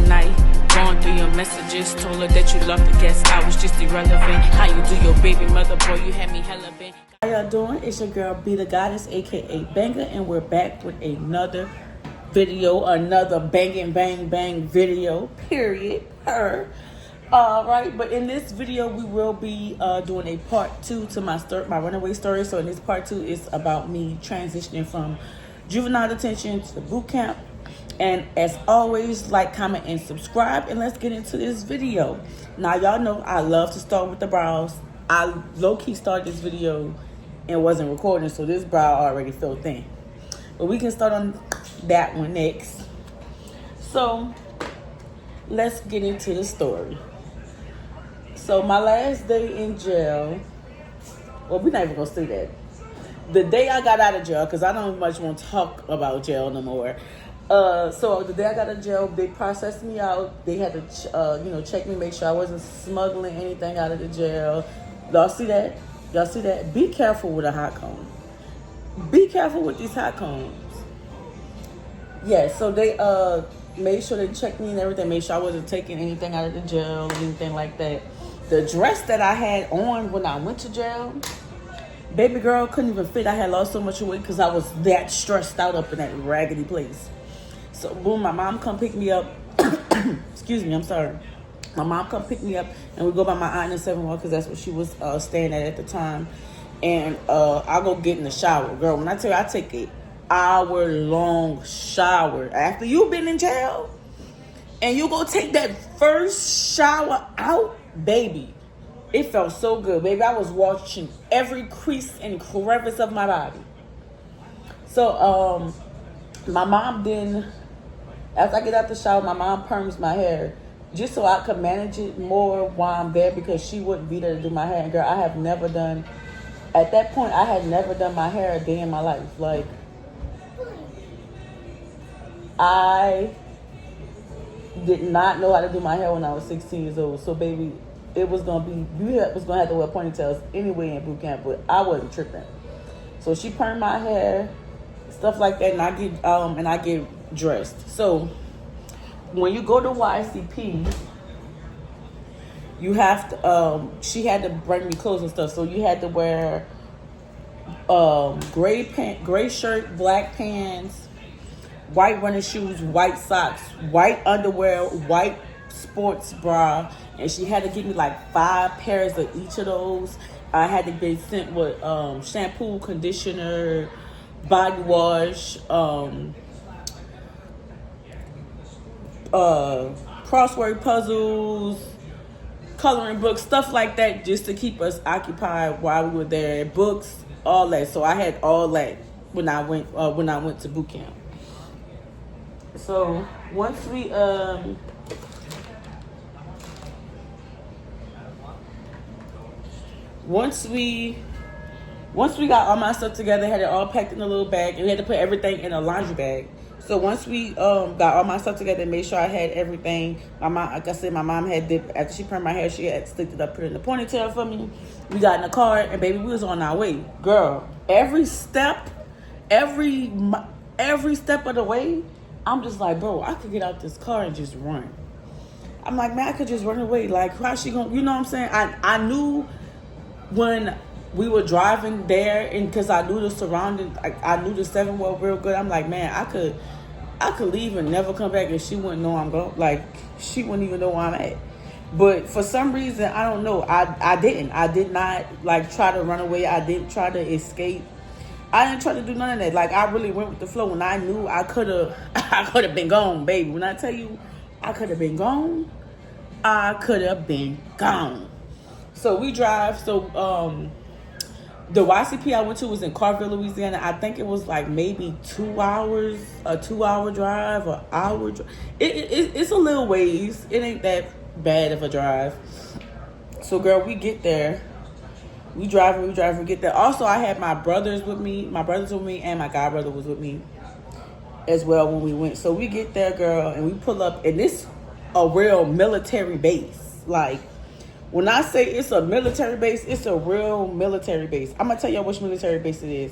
night. Going through your messages, told her that you loved the guest. I was just irrelevant. How you do your baby mother, boy? You had me hella bent. How y'all doing? It's your girl Be The Goddess, aka Banger, and we're back with another video, another banging bang bang video. Period. Alright, but in this video we will be doing a part 2 to my runaway story. So in this part 2 is about me transitioning from juvenile detention to boot camp. And as always, like, comment, and subscribe, and let's get into this video. Now, y'all know I love to start with the brows. I low-key started this video and wasn't recording, so this brow already felt thin. But we can start on that one next. So, let's get into the story. So, my last day in jail, well, we're not even going to say that. The day I got out of jail, because I don't much want to talk about jail no more. So the day I got out of jail, they processed me out. They had to, check me, make sure I wasn't smuggling anything out of the jail. Y'all see that? Y'all see that? Be careful with a hot comb. Be careful with these hot combs. Yeah, so they made sure they checked me and everything, made sure I wasn't taking anything out of the jail, anything like that. The dress that I had on when I went to jail, baby girl, couldn't even fit. I had lost so much weight because I was that stressed out up in that raggedy place. So, boom, my mom come pick me up. Excuse me, I'm sorry. My mom come pick me up, and we go by my aunt in 7-1 because that's what she was staying at the time. And I go get in the shower. Girl, when I tell you I take an hour-long shower after you've been in jail, and you go take that first shower out, baby, it felt so good. Baby, I was washing every crease and crevice of my body. So, my mom then... After I get out the shower, my mom perms my hair just so I could manage it more while I'm there because she wouldn't be there to do my hair. And girl, at that point, I had never done my hair a day in my life. Like, I did not know how to do my hair when I was 16 years old. So, baby, it was going to be, you was going to have to wear ponytails anyway in boot camp, but I wasn't tripping. So she permed my hair, stuff like that, and I get dressed. So when you go to YCP, you have to she had to bring me clothes and stuff, so you had to wear gray shirt, black pants, white running shoes, white socks, white underwear, white sports bra, and she had to give me like 5 pairs of each of those. I had to be sent with shampoo, conditioner, body wash, crossword puzzles, coloring books, stuff like that, just to keep us occupied while we were there. Books, all that. So I had all that when I went to boot camp. So once we got all my stuff together, had it all packed in a little bag, and we had to put everything in a laundry bag. So once we got all my stuff together and made sure I had everything, my mom, like I said, my mom had after she permed my hair, she had slicked it up, put it in the ponytail for me. We got in the car, and baby, we was on our way. Girl, every step of the way, I'm just like, bro, I could get out this car and just run. I'm like, man, I could just run away. Like, how's she gonna, you know what I'm saying? I knew when we were driving there, and because I knew the surroundings, I knew the 7-Well real good. I'm like, man, I could leave and never come back, and she wouldn't know I'm going. Like, she wouldn't even know where I'm at. But for some reason, I don't know. I did not like try to run away. I didn't try to escape. I didn't try to do none of that. Like, I really went with the flow. When I knew I could have been gone, baby. When I tell you I could have been gone, I could have been gone. So we drive. So the YCP I went to was in Carville, Louisiana. I think it was like maybe 2 hours, a 2-hour drive, or hour drive. It's a little ways. It ain't that bad of a drive. So, girl, we get there. We drive, we get there. Also, I had my brothers with me. My brothers with me, and my god brother was with me as well when we went. So we get there, girl, and we pull up, and this a real military base. Like, when I say it's a military base, it's a real military base. I'm gonna tell y'all which military base it is.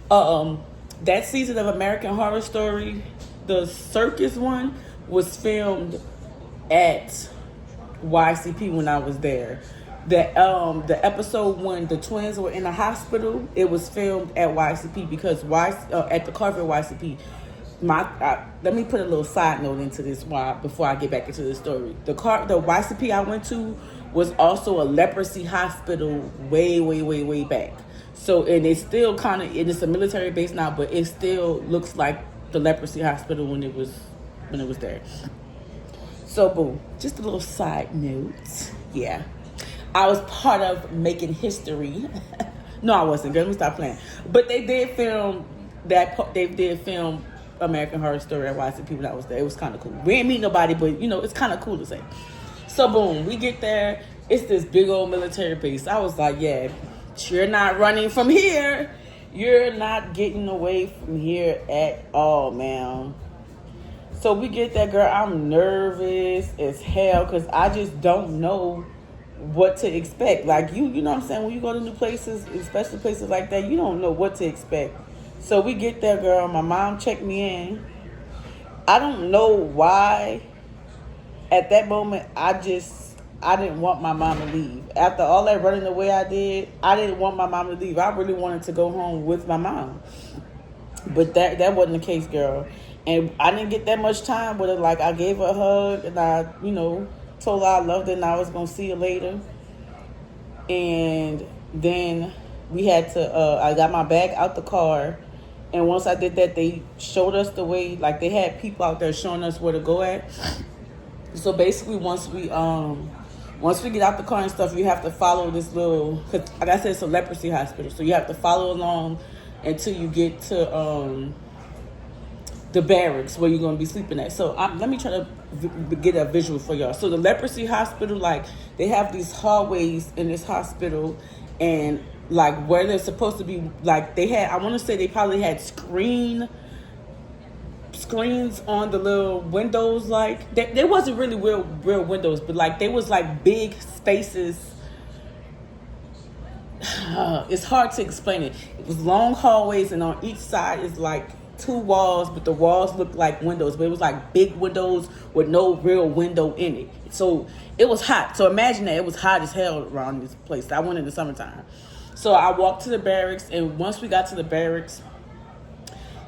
That season of American Horror Story, the circus one, was filmed at YCP when I was there. The episode when the twins were in the hospital, it was filmed at YCP because at the Carver YCP. Let me put a little side note into this before I get back into the story. The YCP I went to was also a leprosy hospital way back. So, and it's still kind of, and it's a military base now, but it still looks like the leprosy hospital when it was there. So boom, just a little side note. Yeah, I was part of making history. No, I wasn't. Girl, let me stop playing. But they did film American Horror Story at YCP when I was there. It was kind of cool. We ain't meet nobody, but you know, it's kind of cool to say. So boom, we get there. It's this big old military base. I was like, yeah, you're not running from here. You're not getting away from here at all, man. So we get there, girl. I'm nervous as hell because I just don't know what to expect. Like you know what I'm saying? When you go to new places, especially places like that, you don't know what to expect. So we get there, girl. My mom checked me in. I don't know why. At that moment, I didn't want my mom to leave. After all that running the way I did, I didn't want my mom to leave. I really wanted to go home with my mom. But that wasn't the case, girl. And I didn't get that much time with her. Like, I gave her a hug and I, told her I loved her and I was going to see her later. And then we had to, I got my bag out the car. And once I did that, they showed us the way. Like, they had people out there showing us where to go at. So basically, once we get out the car and stuff, you have to follow this little, cause like I said, it's a leprosy hospital, so you have to follow along until you get to the barracks where you're gonna be sleeping at. So let me try to get a visual for y'all. So the leprosy hospital, like they have these hallways in this hospital, and like where they're supposed to be, like they had, I want to say they probably had screens on the little windows. Like there wasn't really real windows, but like they was like big spaces. It's hard to explain it. It was long hallways, and on each side is like two walls, but the walls looked like windows, but it was like big windows with no real window in it. So it was hot. So imagine that. It was hot as hell around this place. I went in the summertime. So I walked to the barracks, and once we got to the barracks,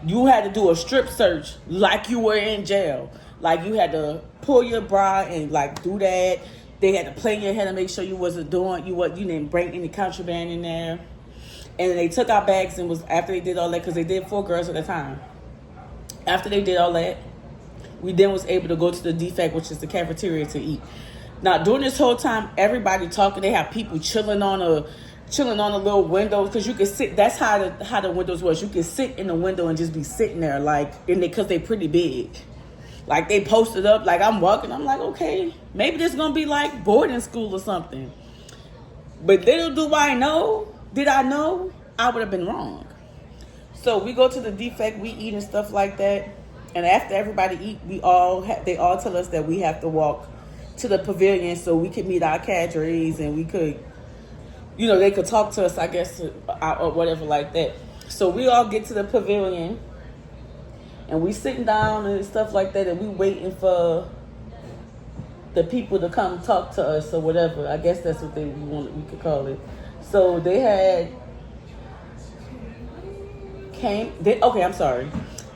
you had to do a strip search like you were in jail. Like you had to pull your bra and like do that. They had to play in your head and make sure you wasn't doing, you didn't bring any contraband in there. And then they took our bags and was, after they did all that, because they did 4 girls at a time. After they did all that, we then was able to go to the defect, which is the cafeteria, to eat. Now during this whole time, everybody talking, they have people chilling on a little window, because you could sit. That's how the windows was. You could sit in the window and just be sitting there, like, because they pretty big. Like they posted up. Like I'm walking, I'm like, okay, maybe this gonna be like boarding school or something. But little do I know, did I know, I would have been wrong. So we go to the defect, we eat and stuff like that. And after everybody eat, they all tell us that we have to walk to the pavilion so we could meet our cadres and we could, they could talk to us, I guess, or whatever like that. So we all get to the pavilion, and we sitting down and stuff like that, and we waiting for the people to come talk to us or whatever. I guess that's what we could call it. So they had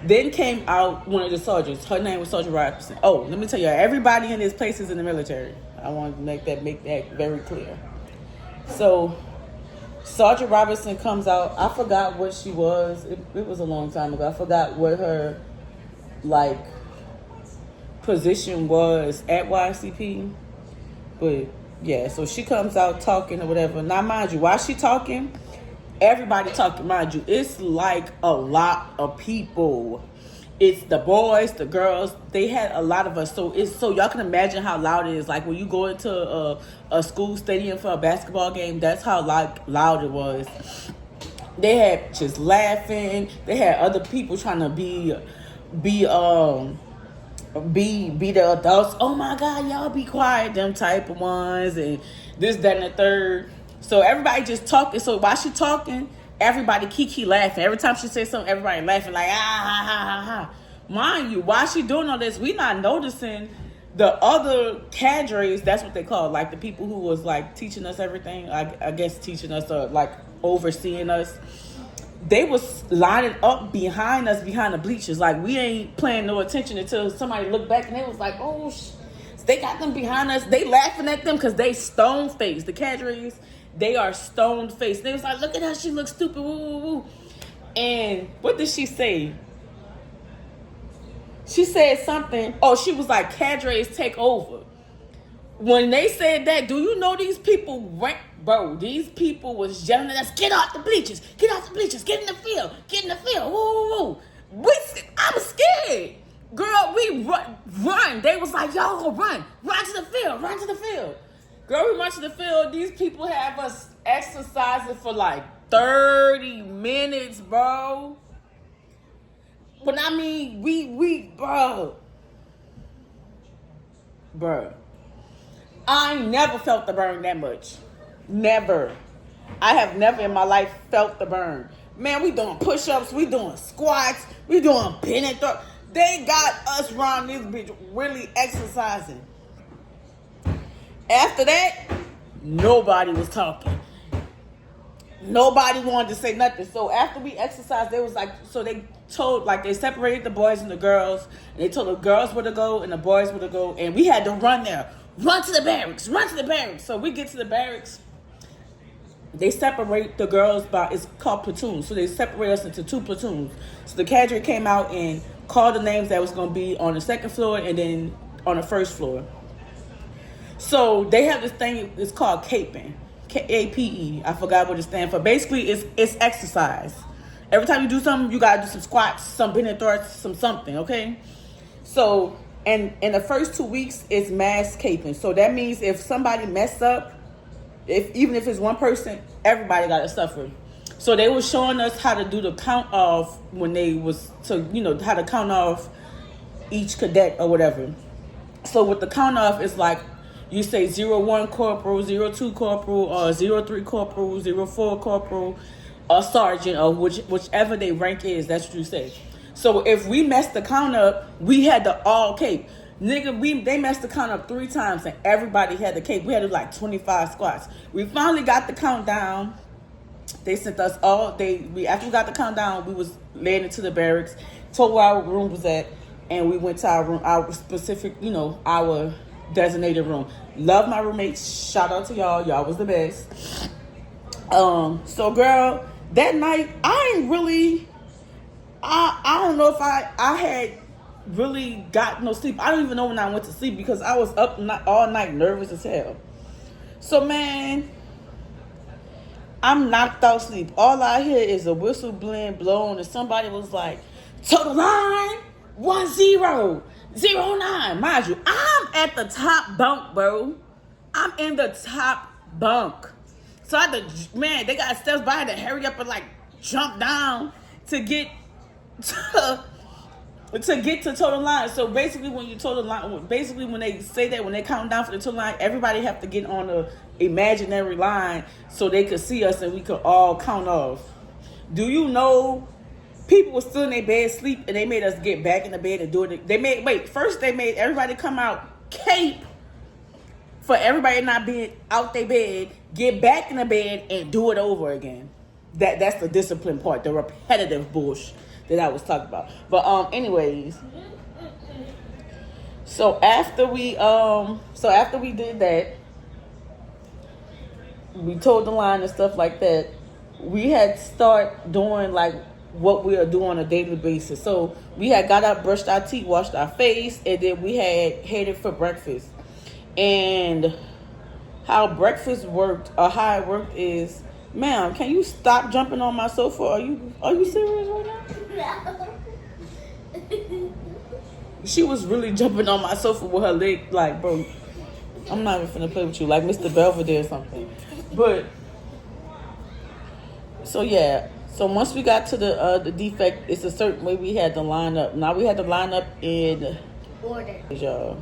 Then came out one of the sergeants. Her name was Sergeant Robinson. Oh, let me tell you, everybody in this place is in the military. I want to make that very clear. So Sergeant Robinson comes out. I forgot what she was. It was a long time ago. I forgot what her position was at YCP. But yeah, so she comes out talking or whatever. Now mind you, while she talking, everybody talking, mind you, it's like a lot of people. It's the boys, the girls. They had a lot of us. So y'all can imagine how loud it is. Like when you go into a school stadium for a basketball game, that's how loud it was. They had just laughing. They had other people trying to be the adults. Oh my God, y'all be quiet, them type of ones, and this, that, and the third. So everybody just talking. So while she talking, everybody kiki laughing. Every time she says something, everybody laughing like, ah, ha, ha, ha, ha. Mind you, while she doing all this, we not noticing The other cadres, that's what they call, like the people who was like teaching us everything, I guess teaching us or like overseeing us, they was lining up behind us behind the bleachers. Like we ain't paying no attention until somebody looked back and they was like, oh, they got them behind us. They laughing at them because they stone faced. The cadres, they are stone faced. They was like, look at her, she looks stupid, woo, woo, woo. And what did she say? She said something. Oh, she was like, cadres take over. When they said that, do you know these people went, bro, these people was yelling at us, get off the bleachers, get off the bleachers, get in the field, woo, woo, woo. I'm scared. Girl, we run. They was like, y'all go run to the field. Girl, we run to the field. These people have us exercising for like 30 minutes, bro. But I mean, we, bro. I never felt the burn that much. Never. I have never in my life felt the burn. Man, we doing push-ups, we doing squats, we doing pin and throw. They got us around this bitch really exercising. After that, nobody was talking. Nobody wanted to say nothing. So after we exercised, they was like, so they told, like they separated the boys and the girls. And they told the girls where to go and the boys where to go. And we had to run there. Run to the barracks. So we get to the barracks. They separate the girls by, it's called platoons. So they separate us into 2 platoons. So the cadre came out and called the names that was going to be on the 2nd floor and then on the 1st floor. So they have this thing, it's called caping. K-A-P-E. I forgot what it stands for. Basically, it's exercise. Every time you do something, you got to do some squats, some bend and thrust, some something, okay? So, and in the first 2 weeks, it's mass caping. So that means if somebody mess up, even if it's one person, everybody got to suffer. So they were showing us how to do the count off when they was how to count off each cadet or whatever. So with the count off, it's like you say 01 corporal, 02 corporal, or 03 corporal, 04 corporal, or sergeant, or whichever their rank is. That's what you say. So if we messed the count up, we had to all cape. Nigga, they messed the count up 3 times and everybody had the cape. We had to do like 25 squats. We finally got the count down. They sent us all. After we got the count down, we was led into the barracks, told where our room was at, and we went to our room, our specific, our designated room. Love my roommates. Shout out to y'all. Y'all was the best. So girl, that night I don't know if I had really got no sleep. I don't even know when I went to sleep because I was up all night nervous as hell. So man, I'm knocked out sleep. All I hear is a whistle blowing and somebody was like, total line 1009. Mind you, I'm at the top bunk, bro. I'm in the top bunk. So I had to, man, they got steps by to hurry up and like jump down to get to total line. So basically when you total line, basically when they say that, when they count down for the total line, everybody have to get on a imaginary line so they could see us and we could all count off. Do you know people were still in their bed sleep and they made us get back in the bed and do it. First they made everybody come out cape for everybody not being out their bed, get back in the bed and do it over again. That's the discipline part, the repetitive bullshit that I was talking about. But anyways, so after we did that, we told the line and stuff like that, we had to start doing like what we are doing on a daily basis. So we had got up, brushed our teeth, washed our face, and then we had headed for breakfast. And how breakfast worked, or how it worked is, ma'am, can you stop jumping on my sofa? Are you serious right now? No. She was really jumping on my sofa with her leg, like, bro, I'm not even finna play with you, like Mr. Belvedere or something. But so yeah, so once we got to the defect, it's a certain way we had to line up. Now we had to line up in order, y'all.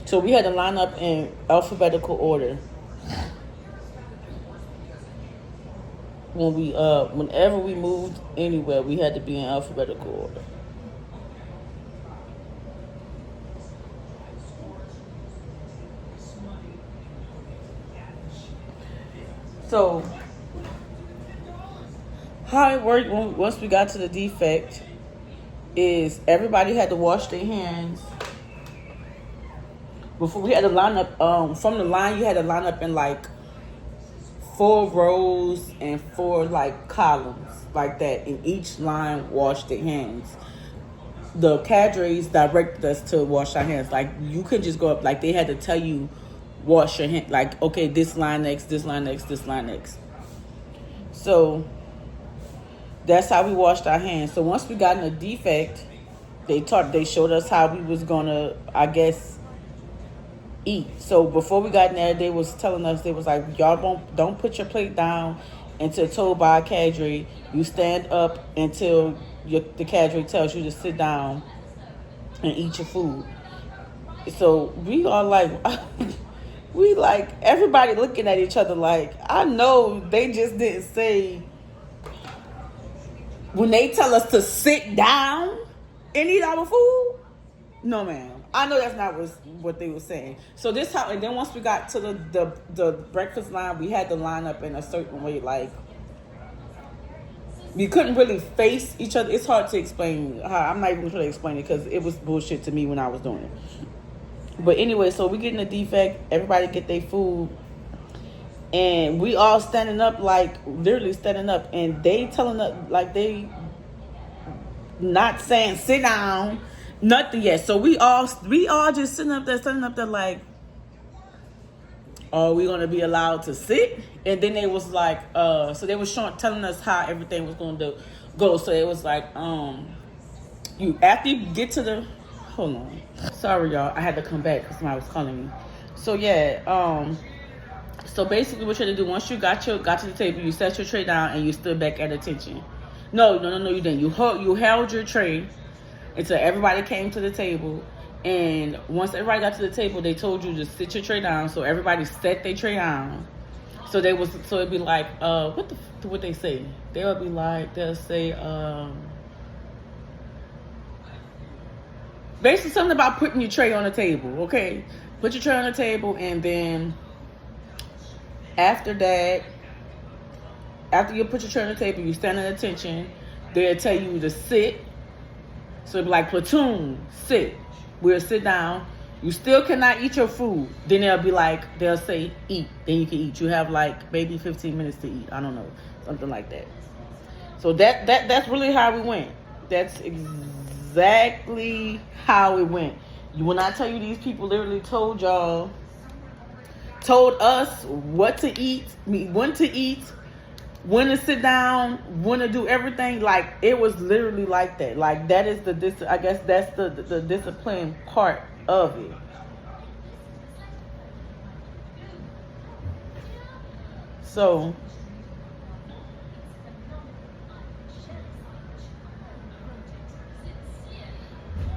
So we had to line up in alphabetical order. Whenever we moved anywhere, we had to be in alphabetical order. So how it worked once we got to the defect is everybody had to wash their hands before. We had to line up from the line. You had to line up in like 4 rows and 4 like columns like that. In each line, wash their hands. The cadres directed us to wash our hands. Like, you could just go up. Like, they had to tell you, wash your hand. Like, okay, this line next, this line next, this line next. So that's how we washed our hands. So once we got in a defect, they showed us how we was gonna, I guess, eat. So before we got in there, they was telling us, they was like, y'all don't put your plate down until told by a cadre. You stand up until the cadre tells you to sit down and eat your food. So we are like, we like, everybody looking at each other like, I know they just didn't say, when they tell us to sit down and eat our food. No, ma'am. I know that's not what they were saying. So this how, and then once we got to the breakfast line, we had to line up in a certain way. Like, we couldn't really face each other. It's hard to explain how. I'm not even going to explain it because it was bullshit to me when I was doing it. But anyway, so we get in the defect. Everybody get their food. And we all standing up, like, literally standing up. And they telling us, like, they not saying sit down, nothing yet. So we all just sitting up there like, are we gonna be allowed to sit? And then they was like, so they was telling us how everything was gonna go. So it was like, you after you get to the, hold on, sorry y'all, I had to come back because somebody was calling me. So yeah, so basically what you had to do, once you got to the table, you set your tray down and you stood back at attention. No, you didn't. You held your tray until everybody came to the table. And once everybody got to the table, they told you to sit your tray down. So everybody set their tray down. So it'd be like, what they say? They'll say, basically something about putting your tray on the table. Okay, put your tray on the table, and then after that, after you put your tray on the table, you stand at attention. They'll tell you to sit. So it'll be like, platoon, sit. We'll sit down. You still cannot eat your food. Then they'll say eat. Then you can eat. You have like maybe 15 minutes to eat. I don't know. Something like that. So that's really how we went. That's exactly how it went. When I tell you, these people literally told us what to eat, when to eat, when to sit down, when to do everything. Like, it was literally like that. Like, that is I guess that's the discipline part of it. So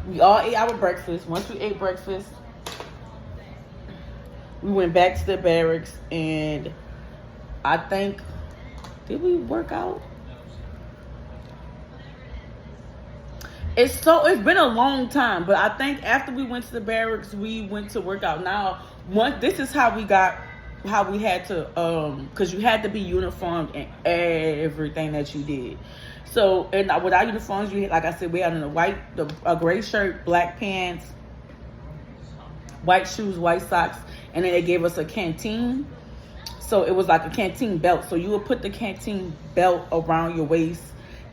we all ate our breakfast. Once we ate breakfast, we went back to the barracks, and I think, did we work out? It's been a long time, but I think after we went to the barracks, we went to work out. Now, this is how we had to, because you had to be uniformed in everything that you did. So, and with our uniforms, like I said, we had a gray shirt, black pants, white shoes, white socks, and then they gave us a canteen. So it was like a canteen belt. So you would put the canteen belt around your waist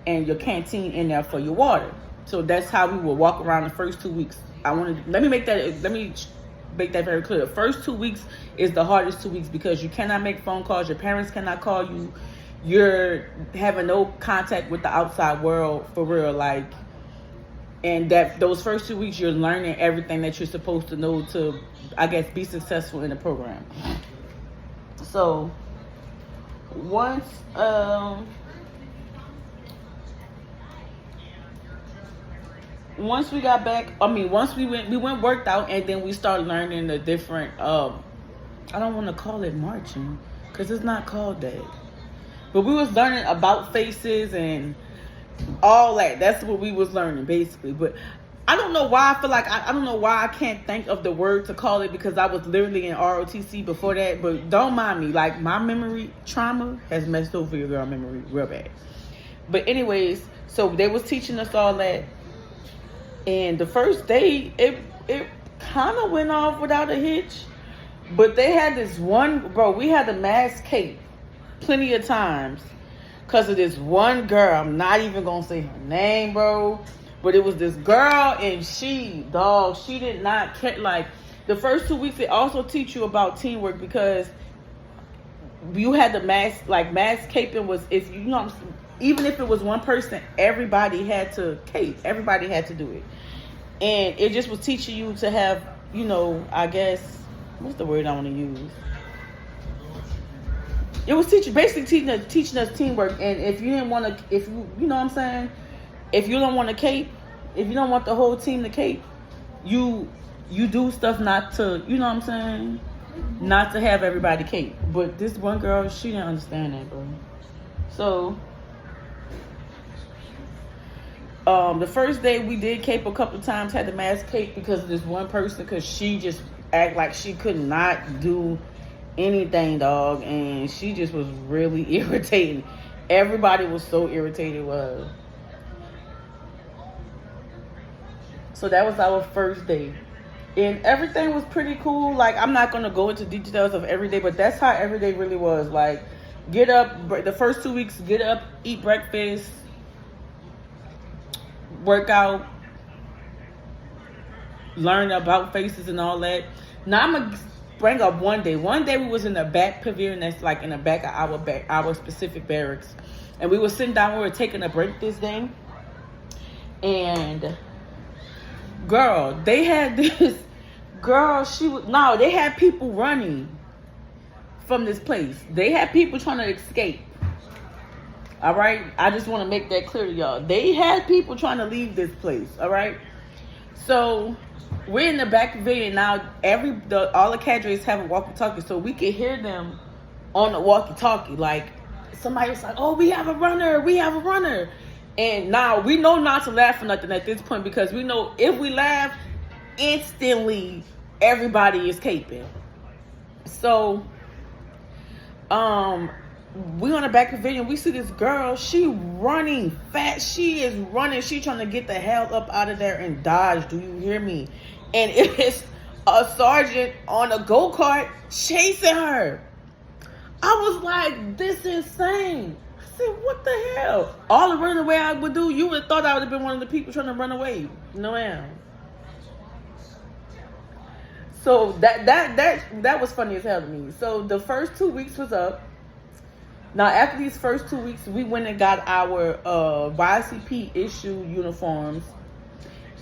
and your canteen in there for your water. So that's how we would walk around the first 2 weeks. Let me make that very clear. The first 2 weeks is the hardest 2 weeks because you cannot make phone calls. Your parents cannot call you. You're having no contact with the outside world for real. Like, and those first 2 weeks, you're learning everything that you're supposed to know to, I guess, be successful in the program. So once we got back, once we went worked out, and then we started learning the different, I don't want to call it marching because it's not called that, but we was learning about faces and all that. That's what we was learning basically. But I don't know why I feel like I don't know why I can't think of the word to call it, because I was literally in ROTC before that. But don't mind me, like my memory trauma has messed over your girl memory real bad. But anyways, so they was teaching us all that, and the first day it kind of went off without a hitch. But they had this one, bro, we had to mass cape plenty of times because of this one girl. I'm not even gonna say her name, bro. But it was this girl, and she did not care. Like, the first 2 weeks, they also teach you about teamwork, because you had the mass caping was, if you know, even if it was one person, everybody had to cape. Everybody had to do it. And it just was teaching you to have, you know, I guess, what's the word I want to use? It was basically teaching us teamwork. And if you didn't want to, if you know what I'm saying? If you don't want to cape, if you don't want the whole team to cape, you do stuff not to, you know what I'm saying? Not to have everybody cape. But this one girl, she didn't understand that, bro. So, the first day we did cape a couple of times, had the mass cape because of this one person, because she just act like she could not do anything, dog. And she just was really irritating. Everybody was so irritated with her. So that was our first day. And everything was pretty cool. Like, I'm not going to go into details of every day, but that's how every day really was. Like, get up, the first 2 weeks, get up, eat breakfast, work out, learn about faces and all that. Now, I'm going to bring up one day. One day we was in the back pavilion, that's like in the back of our specific barracks. And we were sitting down, we were taking a break this day. And girl, they had this girl, they had people running from this place. They had people trying to escape. All right? I just want to make that clear to y'all. They had people trying to leave this place. All right? So, we're in the back pavilion now. All the cadres have a walkie-talkie, so we could hear them on the walkie-talkie. Like, somebody was like, oh, we have a runner. And now we know not to laugh or nothing at this point, because we know if we laugh, instantly everybody is caping. So, we on the back pavilion, we see this girl, she running fast. She is running. She trying to get the hell up out of there and dodge. Do you hear me? And it's a sergeant on a go-kart chasing her. I was like, this is insane. I said, what the hell? All the running away I would do, you would have thought I would have been one of the people trying to run away. No, ma'am. So that was funny as hell to me. So the first 2 weeks was up. Now, after these first 2 weeks, we went and got our YCP issue uniforms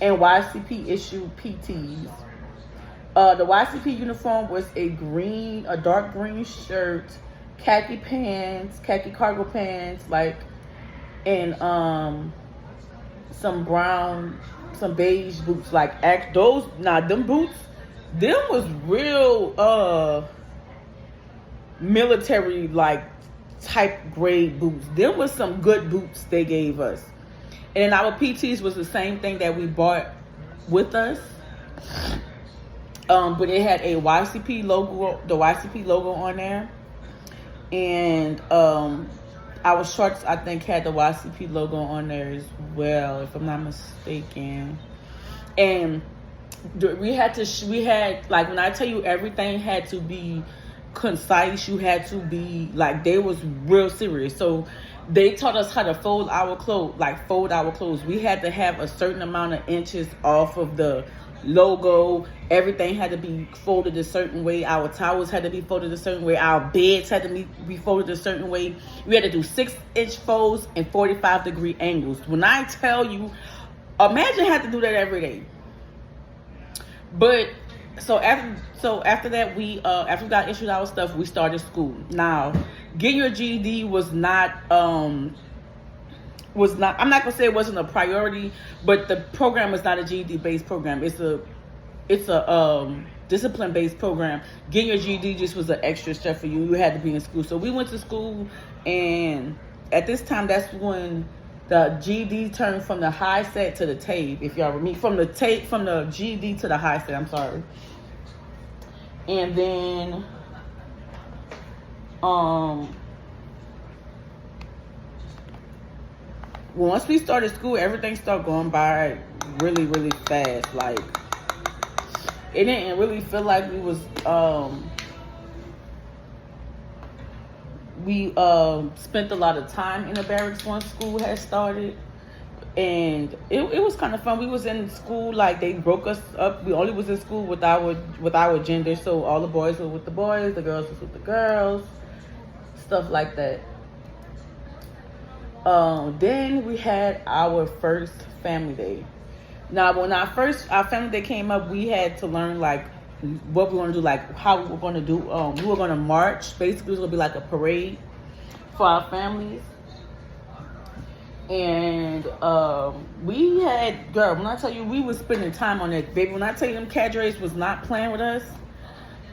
and YCP issue PTs. The YCP uniform was a dark green shirt, khaki pants, khaki cargo pants, and some brown, some beige boots. Them boots, them was real military type grade boots. Them was some good boots they gave us. And our PTs was the same thing that we bought with us. But it had a YCP logo, the YCP logo on there. And our shorts, I think, had the YCP logo on there as well, if I'm not mistaken. And we had when I tell you everything had to be concise, you had to be they was real serious. So they taught us how to fold our clothes. We had to have a certain amount of inches off of the logo. Everything had to be folded a certain way. Our towels had to be folded a certain way. Our beds had to be folded a certain way. We had to do 6-inch folds and 45-degree angles. When I tell you, imagine having to do that every day. But after that, after we got issued our stuff, we started school. Now, getting your GED was not. I'm not gonna say it wasn't a priority, but the program is not a GED based program. It's a discipline based program. Getting your GED just was an extra step for you. You had to be in school, so we went to school, and at this time, that's when The GD turned from the high set to the tape. If y'all remember, from the GD to the high set. I'm sorry. And then, once we started school, everything started going by really, really fast. Like, it didn't really feel like we was, spent a lot of time in the barracks once school had started. And it was kind of fun. We was in school, like, they broke us up. We only was in school with our gender. So all the boys were with the boys, the girls was with the girls, stuff like that. Then we had our first family day. Now, when our family day came up, we had to learn, like, what we were going to do, like, how we were going to do. We were going to march. Basically, it was going to be like a parade for our families. And we had, girl, when I tell you, we was spending time on that, baby. When I tell you them cadres was not playing with us,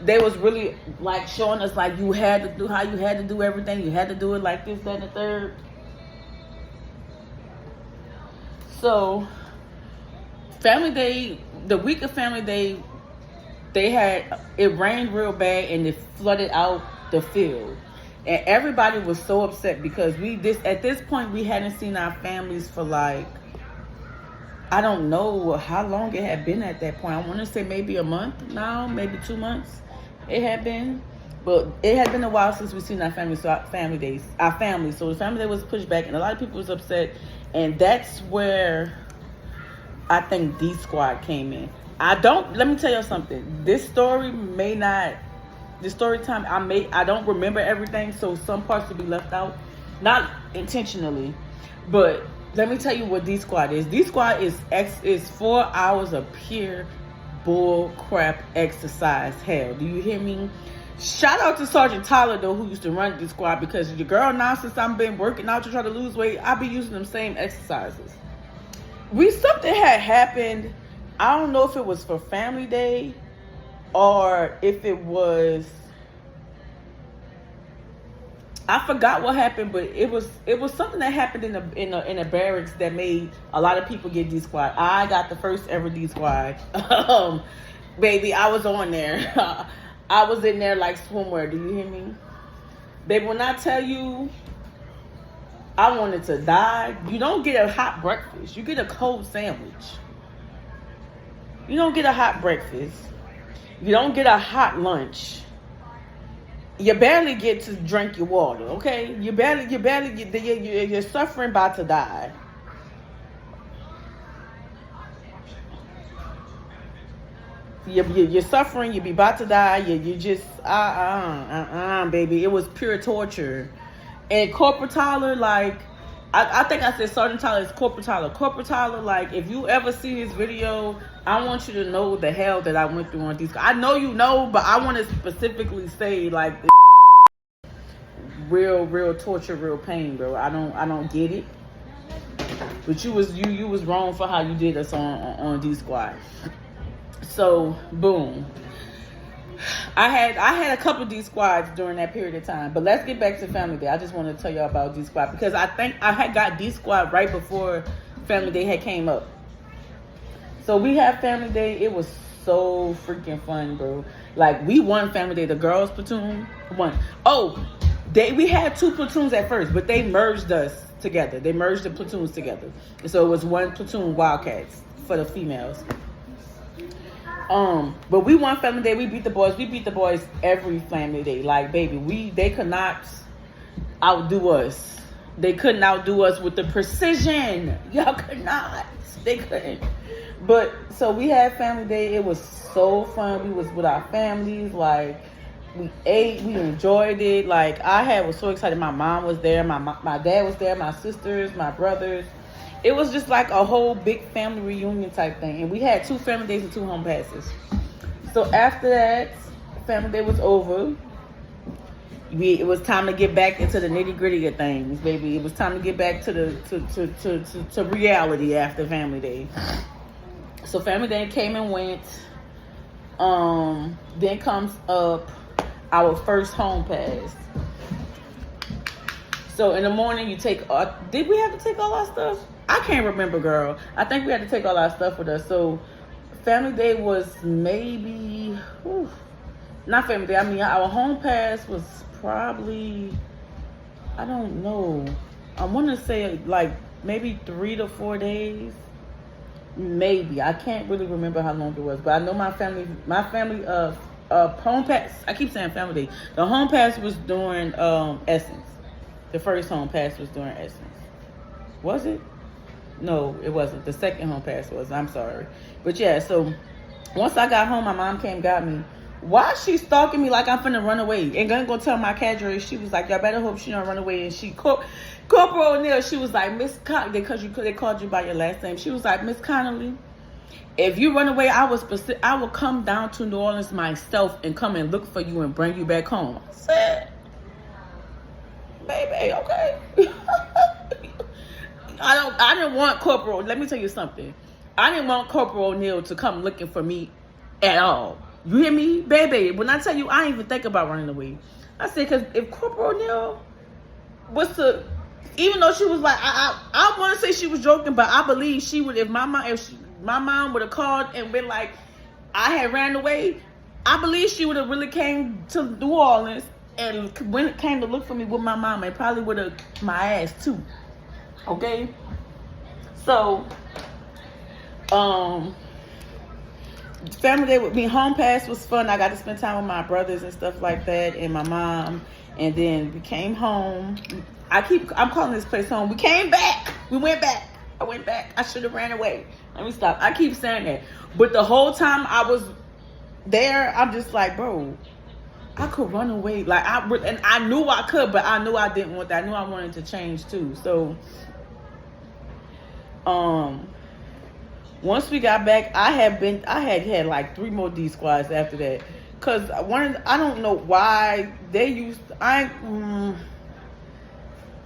they was really, like, showing us, like, you had to do, how you had to do everything. You had to do it like this, that, and the third. So, family day, the week of family day, it rained real bad and it flooded out the field. And everybody was so upset because at this point, we hadn't seen our families for, like, I don't know how long it had been at that point. I want to say maybe a month now, maybe 2 months it had been. But it had been a while since we seen our families, so our family. So the family day was pushed back and a lot of people was upset. And that's where I think D Squad came in. Let me tell you something. This story time, I don't remember everything, so some parts will be left out. Not intentionally, but let me tell you what D Squad is. D Squad is 4 hours of pure bull crap exercise hell. Do you hear me? Shout out to Sergeant Tyler, though, who used to run D Squad, because your girl now, since I've been working out to try to lose weight, I be using them same exercises. Something had happened. I don't know if it was for family day or if it was, I forgot what happened, but it was something that happened in the barracks that made a lot of people get D Squad. I got the first ever D Squad. Baby, I was on there. I was in there like swimwear. Do you hear me? Baby, when I tell you I wanted to die, you don't get a hot breakfast. You get a cold sandwich. You don't get a hot breakfast. You don't get a hot lunch. You barely get to drink your water, okay? You're suffering about to die. You're suffering, you be about to die, you just, baby. It was pure torture. And Corporal Tyler, like, I think I said Sergeant Tyler is Corporal Tyler. Corporal Tyler, like, if you ever see his video, I want you to know the hell that I went through on these. I know you know, but I want to specifically say, like, real torture, real pain, bro. I don't get it. But you was wrong for how you did us on D Squad. So boom, I had a couple of D Squads during that period of time. But let's get back to family day. I just want to tell y'all about D Squad because I think I had got D Squad right before family day had came up. So we had family day. It was so freaking fun, bro. Like, we won family day. The girls platoon won. We had 2 platoons at first, but they merged us together. They merged the platoons together. So it was 1 platoon Wildcats for the females. But we won family day. We beat the boys. We beat the boys every family day. Like, baby, they could not outdo us. They couldn't outdo us with the precision. Y'all could not. They couldn't. But so we had family day. It was so fun. We was with our families. Like, we ate. We enjoyed it. Like, was so excited. My mom was there. My dad was there. My sisters, my brothers. It was just like a whole big family reunion type thing. And we had 2 family days and 2 home passes. So after that, family day was over. It was time to get back into the nitty gritty of things, baby. It was time to get back to reality after family day. So family day came and went. Then comes up our first home pass. So in the morning, you take. Did we have to take all our stuff? I can't remember, girl. I think we had to take all our stuff with us. So family day was maybe, not family day. I mean, our home pass was probably, I don't know. I want to say like maybe 3 to 4 days. Maybe. I can't really remember how long it was, but I know my family home pass. I keep saying family day. The home pass was during Essence. The first home pass was during Essence. Was it? No, it wasn't. The second home pass was. I'm sorry. But yeah, so once I got home, my mom came got me. Why she stalking me like I'm finna run away? And gonna go tell my cadre. She was like, y'all better hope she don't run away. And she Corporal O'Neill, she was like, Miss Connolly, because they called you by your last name. She was like, Miss Connolly, if you run away, I will come down to New Orleans myself and come and look for you and bring you back home. I said, baby, okay. I didn't want Corporal. Let me tell you something. I didn't want Corporal O'Neill to come looking for me at all. You hear me, baby? When I tell you, I ain't even think about running away. I said, because if Corporal O'Neill was to, even though she was like, I want to say she was joking, but I believe she would. If my mom would have called and been like, I had ran away, I believe she would have really came to New Orleans and when it came to look for me with my mom, and probably would have my ass too. Okay, so family day with me, home pass was fun. I got to spend time with my brothers and stuff like that, and my mom. And then we came home. I'm calling this place home. We came back. We went back. I went back. I should have ran away. Let me stop. I keep saying that, but the whole time I was there, I'm just like, bro, I could run away. Like and I knew I could, but I knew I didn't want that. I knew I wanted to change too. So, once we got back, I had like 3 more D squads after that. Cause I don't know why they used. I'm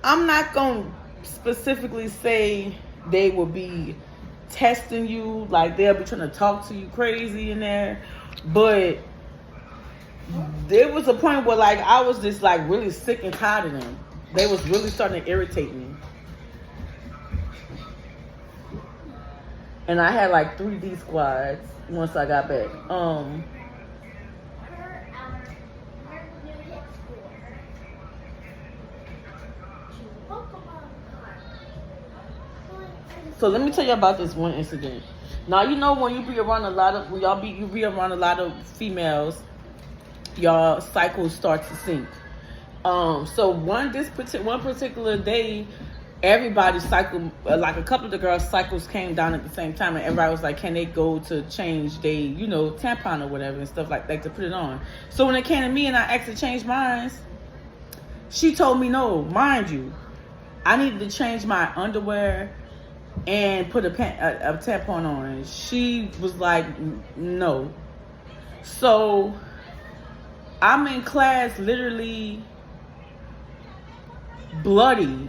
not gonna specifically say they will be testing you, like they'll be trying to talk to you crazy in there, but there was a point where like I was just like really sick and tired of them. They was really starting to irritate me. And I had like 3 D squads once I got back. So let me tell you about this one incident. Now you know when you be around a lot of females, y'all cycles start to sync. So one particular day, everybody cycled, like a couple of the girls' cycles came down at the same time, and everybody was like, can they go to change they, tampon or whatever and stuff like that to put it on. So when it came to me and I asked to change mine, she told me no. Mind you, I needed to change my underwear and put a tampon on. She was like, no. So I'm in class literally bloody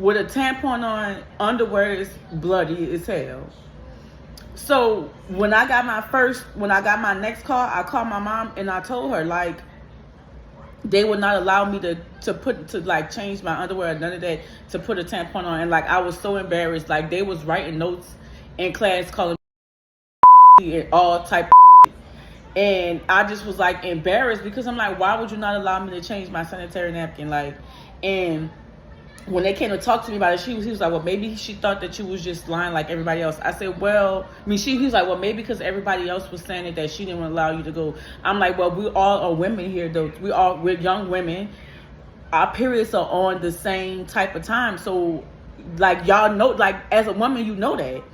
with a tampon on, underwear is bloody as hell. So when I got my next call, I called my mom and I told her like they would not allow me to change my underwear or none of that, to put a tampon on. And like I was so embarrassed. Like they was writing notes in class calling me and all type of shit. And I just was like embarrassed because I'm like, why would you not allow me to change my sanitary napkin? Like, and when they came to talk to me about it, he was like, well, maybe she thought that you was just lying like everybody else. I said, well, he was like, well, maybe because everybody else was saying it that she didn't allow you to go. I'm like, well, we all are women here, though. We're young women. Our periods are on the same type of time. So, like, y'all know, like, as a woman, you know that.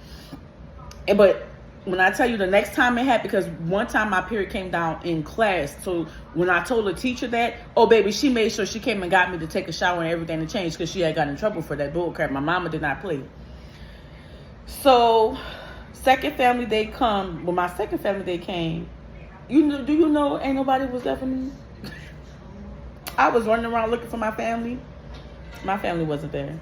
But when I tell you the next time it happened, because one time my period came down in class. So when I told the teacher that, oh baby, she made sure she came and got me to take a shower and everything to change because she had gotten in trouble for that bull crap. My mama did not play. So second family day come. When my second family day came, do you know ain't nobody was there for me? I was running around looking for my family. My family wasn't there.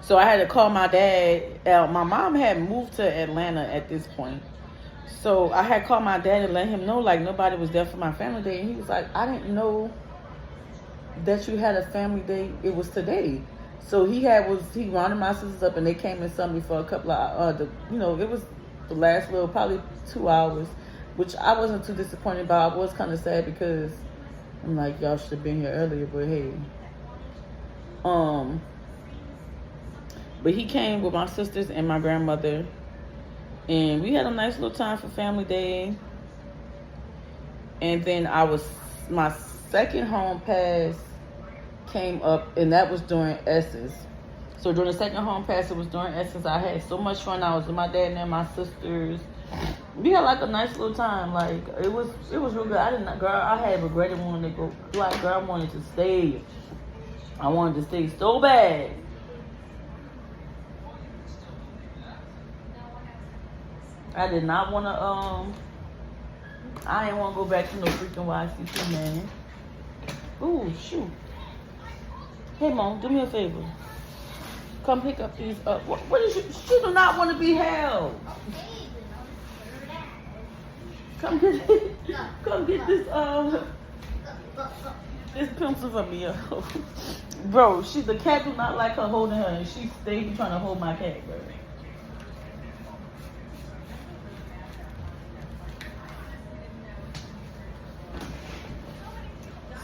So I had to call my dad. My mom had moved to Atlanta at this point. So I had called my dad and let him know, like, nobody was there for my family day. And he was like, I didn't know that you had a family day, it was today. So he rounded my sisters up and they came and saw me for a couple of it was the last little probably 2 hours, which I wasn't too disappointed about. I was kind of sad because I'm like, y'all should have been here earlier, but hey. But he came with my sisters and my grandmother, and we had a nice little time for family day. And then my second home pass came up, and that was during Essence. So during the second home pass, it was during Essence. I had so much fun. I was with my dad and my sisters. We had like a nice little time. Like it was real good. I had regretted wanting to go. Like girl, I wanted to stay. I wanted to stay so bad. I did not want to. I didn't want to go back to no freaking YCP, man. Ooh, shoot. Hey, Mom, do me a favor. Come pick up these up. What is she do not want to be held. Come get this this pencil for me, bro. The cat do not like her holding her, and she stayed trying to hold my cat, bro.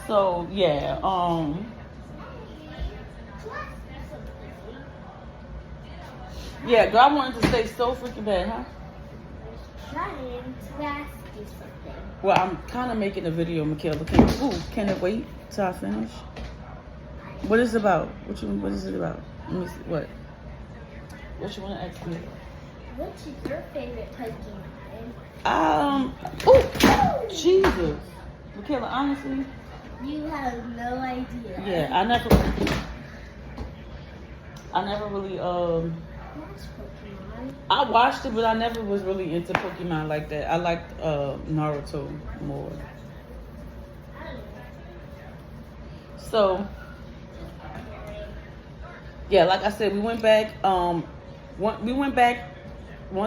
So yeah, yeah, girl, I wanted to stay so freaking bad, huh? Trying to ask you something. Well, I'm kind of making a video, Michaela. Can it wait till I finish? What is it about? What is it about? Let me see. What you want to ask me? Which is your favorite Pokemon? Oh, Jesus. Michaela, honestly. You have no idea. Yeah, I never really, What's Pokemon? I watched it, but I never was really into Pokemon like that. I liked Naruto more. So, yeah, like I said, we went back. Once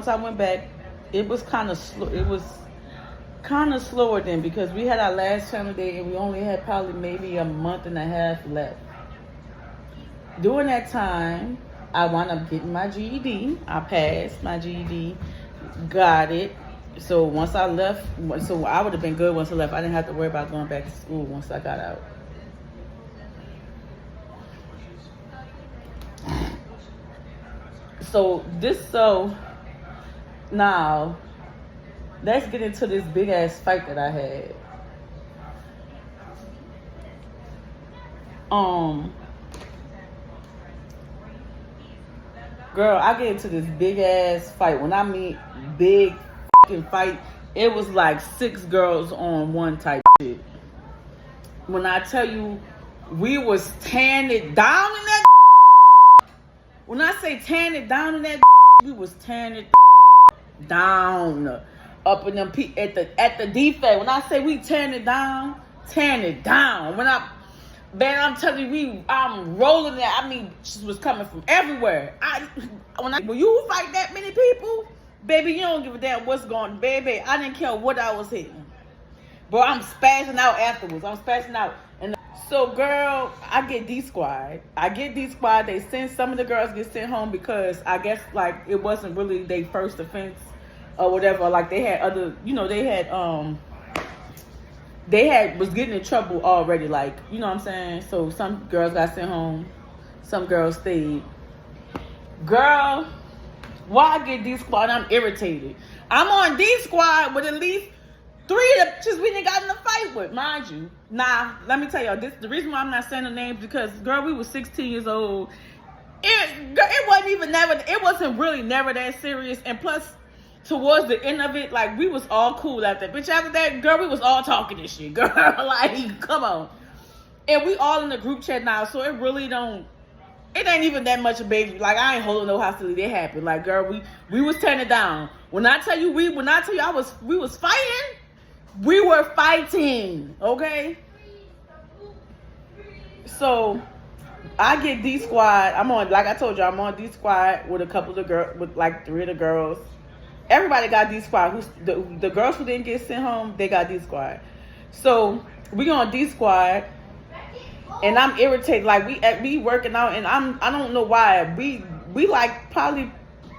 I went back, it was kind of slow. It was kind of slower then because we had our last family day and we only had probably maybe a month and a half left. During that time, I wound up getting my GED. I passed my GED, got it. So once I left, so I would have been good once I left. I didn't have to worry about going back to school once I got out. So now let's get into this big ass fight that I had. Girl, I get into this big ass fight. When I mean big fucking fight, it was like 6 girls on one type shit. When I tell you, we was tearing it down in that. When I say tearing it down in that, we was tearing it down up in them at the defect. When I say we tearing it down. Man, I'm telling you, I'm rolling that. I mean, she was coming from everywhere. When you fight that many people, baby, you don't give a damn what's going on. Baby, I didn't care what I was hitting. Bro, I'm spazzing out afterwards. And so, girl, I get D-Squad. They send some of the girls get sent home because I guess, like, it wasn't really their first offense or whatever. Like, they had other, they was getting in trouble already, like, you know what I'm saying? So some girls got sent home, some girls stayed. Girl, why I get D-Squad? I'm irritated. I'm on D-Squad with at least 3 of the bitches we didn't got in a fight with, mind you. Nah, let me tell y'all, the reason why I'm not saying the names because, girl, we was 16 years old. It wasn't really never that serious, and plus, towards the end of it, like, we was all cool after that. Bitch, after that, girl, we was all talking this shit, girl. Like, come on. And we all in the group chat now, so it ain't even that much a baby. Like, I ain't holding no hostility. It happened. Like, girl, we was tearing it down. When I tell you we was fighting, we were fighting, okay? So, I get D-Squad. Like I told you, I'm on D-Squad with a couple of the girls, with like 3 of the girls. Everybody got D-Squad. The girls who didn't get sent home, they got D-Squad. So we on D-Squad. And I'm irritated. Like we working out, and I don't know why we like probably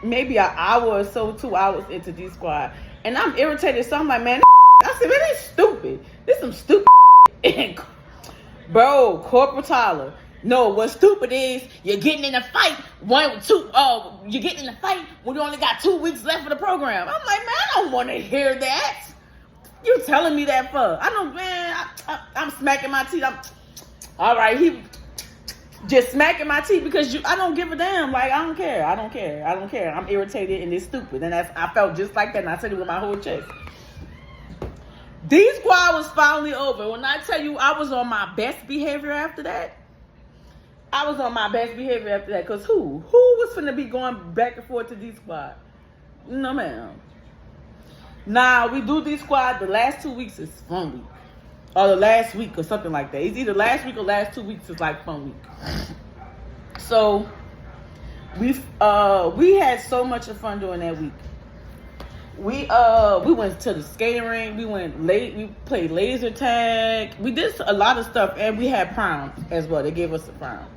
maybe an hour or so, 2 hours into D squad, and I'm irritated. So I'm like, man, I said, man, they stupid. This some stupid. And bro, Corporal Tyler. No, what's stupid is you're getting in a fight you're getting in a fight when you only got 2 weeks left of the program. I'm like, man, I don't want to hear that. You telling me that for? I don't, man. I'm smacking my teeth. All right. He just smacking my teeth because I don't give a damn. Like, I don't care. I'm irritated and it's stupid. And I felt just like that, and I said it with my whole chest. D squad was finally over. When I tell you I was on my best behavior after that, because who was finna be going back and forth to D squad? No, ma'am. Nah, we do D squad. The last 2 weeks is fun week, or the last week or something like that. It's either last week or last 2 weeks is like fun week. So we had so much of fun during that week. We went to the skating rink. We played laser tag. We did a lot of stuff, and we had prom as well. They gave us a prom.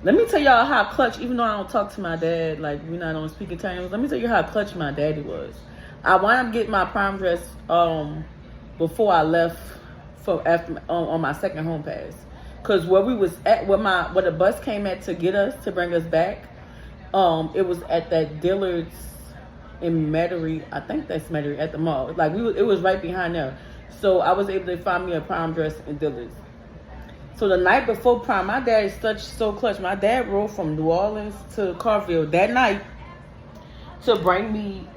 Let me tell y'all how clutch, even though I don't talk to my dad, like we're not on speaking terms, let me tell you how clutch my daddy was. I wound up getting my prom dress before I left on my second home pass. Cause where we was at, where the bus came at to get us, to bring us back, it was at that Dillard's in Metairie. I think that's Metairie, at the mall. Like it was right behind there. So I was able to find me a prom dress in Dillard's. So the night before prom, my dad is so clutch. My dad rode from New Orleans to Carville that night to bring me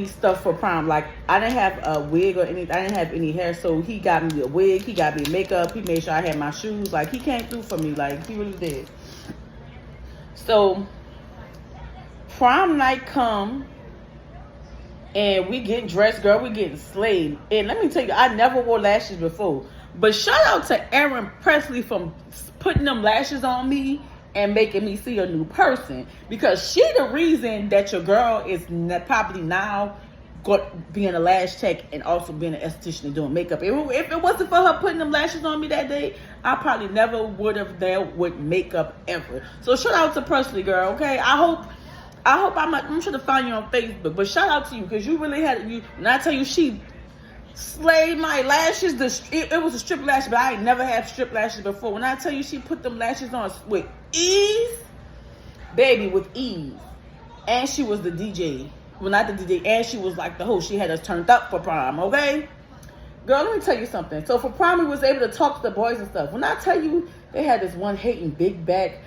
stuff for prom. Like, I didn't have a wig or anything. I didn't have any hair, so he got me a wig. He got me makeup. He made sure I had my shoes. Like, he came through for me. Like, he really did. So prom night come, and we getting dressed, girl. We getting slayed. And let me tell you, I never wore lashes before. But shout out to Erin Presley for putting them lashes on me and making me see a new person. Because she the reason that your girl is probably now being a lash tech and also being an esthetician and doing makeup. If it wasn't for her putting them lashes on me that day, I probably never would have dealt with makeup ever. So shout out to Presley, girl, okay? I hope I'm sure to find you on Facebook, but shout out to you because you really had you. And I tell you, she slayed my lashes. It was a strip lash, but I ain't never had strip lashes before. When I tell you, she put them lashes on with ease, baby, with ease. And she was the DJ. Well, not the DJ, and she was like the host. She had us turned up for prom, okay? Girl, let me tell you something. So for prom, we was able to talk to the boys and stuff. When I tell you, they had this one hating big back.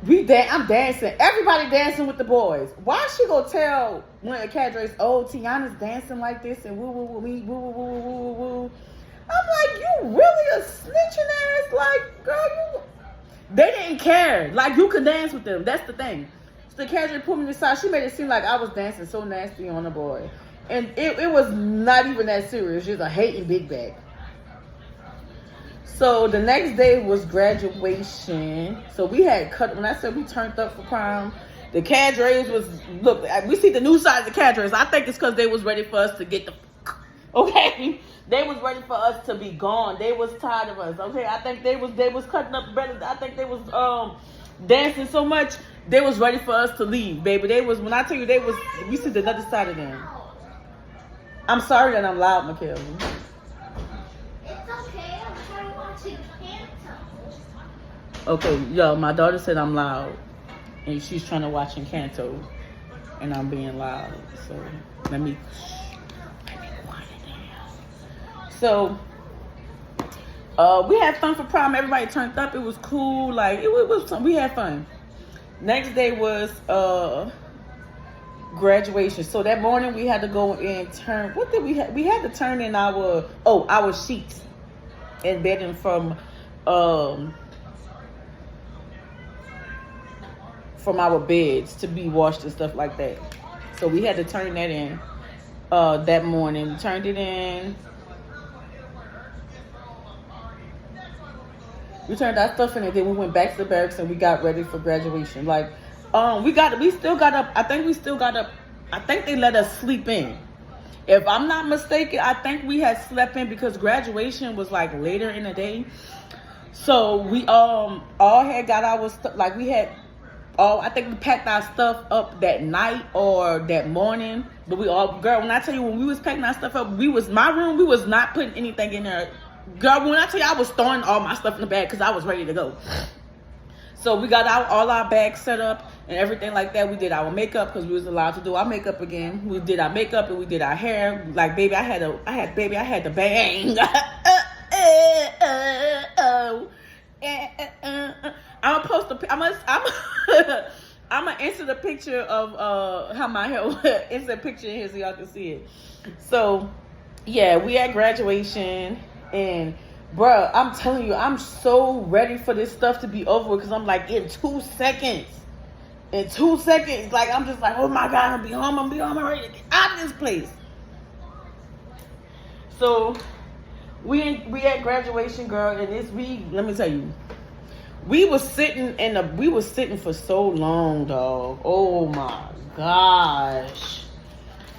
I'm dancing. Everybody dancing with the boys. Why she go tell one of the cadres, oh, Tiana's dancing like this and woo, woo, woo, woo, woo, woo, woo, woo. I'm like, you really a snitching ass? Like, girl, you... They didn't care. Like, you could dance with them. That's the thing. So the cadre pulled me aside. She made it seem like I was dancing so nasty on the boy. And it was not even that serious. Just a hating big bag. So the next day was graduation. So we had cut. When I said we turned up for prom, the cadres was, look, we see the new side of the cadres. I think it's because they was ready for us to get the, okay? They was ready for us to be gone. They was tired of us, okay? I think they was cutting up better. I think they was dancing so much. They was ready for us to leave, baby. They was, when I tell you they was, we see the other side of them. I'm sorry that I'm loud, Mikhail. Okay, yo, my daughter said I'm loud, and she's trying to watch Encanto, and I'm being loud. So let me quiet down. So we had fun for prom. Everybody turned up. It was cool. Like it was fun. We had fun. Next day was graduation. So that morning we had to go and turn. What did we have? We had to turn in our sheets and bedding from our beds to be washed and stuff like that. So we had to turn that in that morning. We turned it in. We turned our stuff in, and then we went back to the barracks and we got ready for graduation. Like, we still got up. I think we still got up. I think they let us sleep in. If I'm not mistaken, I think we had slept in because graduation was like later in the day. So we all had got our stuff, like we had all, I think we packed our stuff up that night or that morning. But we all, girl, when I tell you, when we was packing our stuff up, my room, we was not putting anything in there. Girl, when I tell you, I was throwing all my stuff in the bag because I was ready to go. So we got all our bags set up and everything like that. We did our makeup because we was allowed to do our makeup again. We did our makeup and we did our hair. Like, baby, I had the bang. I'm gonna post I'm gonna insert a picture of how my hair was. Insert a picture in here so y'all can see it. So yeah, we at graduation and bruh, I'm telling you, I'm so ready for this stuff to be over because I'm like, in 2 seconds, like I'm just like, oh my God, I'm ready to get out of this place. So we at graduation, girl, and let me tell you, we was sitting for so long, dog. Oh my gosh.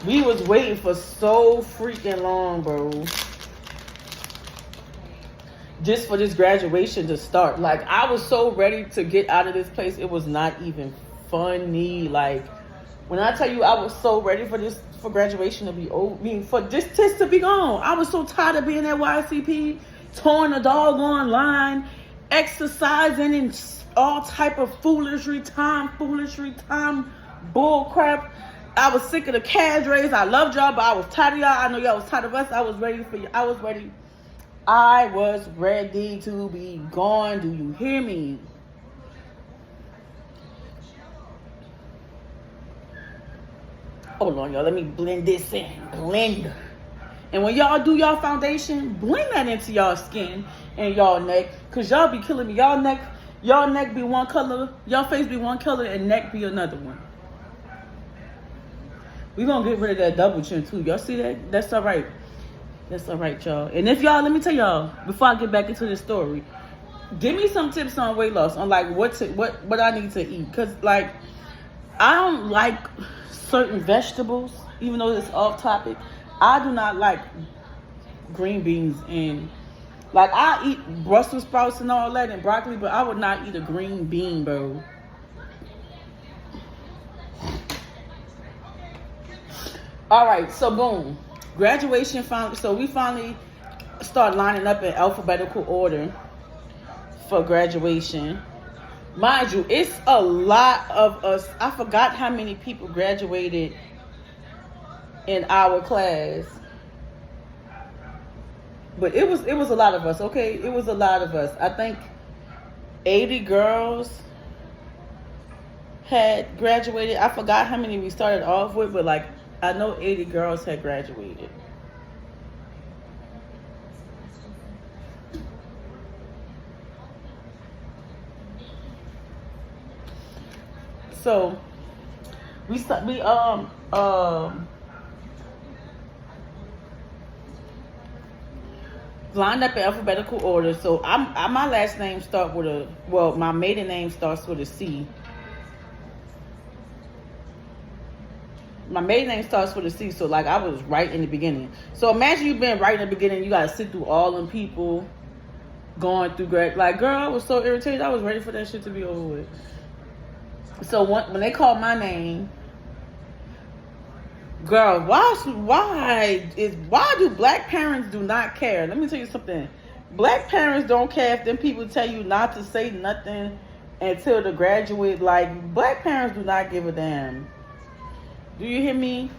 We was waiting for so freaking long, bro. Just for this graduation to start. Like, I was so ready to get out of this place. It was not even funny. Like, when I tell you I was so ready for graduation to be over, for this test to be gone. I was so tired of being at YCP, towing the doggone line, exercising and all type of foolery time bull crap. I was sick of the cadres. I loved y'all, but I was tired of y'all. I know y'all was tired of us. I was ready for you. I was ready to be gone. Do you hear me? Hold on, y'all. Let me blend this in. Blend. And when y'all do y'all foundation, blend that into y'all skin and y'all neck. Because y'all be killing me. Y'all neck be one color. Y'all face be one color and neck be another one. We gonna get rid of that double chin too. Y'all see that? That's all right. That's all right, y'all. And if y'all, let me tell y'all, before I get back into this story, give me some tips on weight loss, on like what I need to eat. Because like, I don't like certain vegetables, even though it's off topic. I do not like green beans, and like, I eat Brussels sprouts and all that and broccoli, but I would not eat a green bean, bro. All right, so boom, graduation finally. So we finally start lining up in alphabetical order for graduation. Mind you, it's a lot of us. I forgot how many people graduated in our class, but it was a lot of us. Okay, it was a lot of us. I think 80 girls had graduated. I forgot how many we started off with, but like, I know 80 girls had graduated. So we lined up in alphabetical order. So my last name start with my maiden name starts with a C. My maiden name starts with a C, so like, I was right in the beginning. So imagine you've been right in the beginning. You gotta sit through all them people going through grad. Like, girl, I was so irritated. I was ready for that shit to be over with. So when they called my name, girl, why do black parents do not care? Let me tell you something. Black parents don't care if them people tell you not to say nothing until the graduate. Like, black parents do not give a damn. Do you hear me?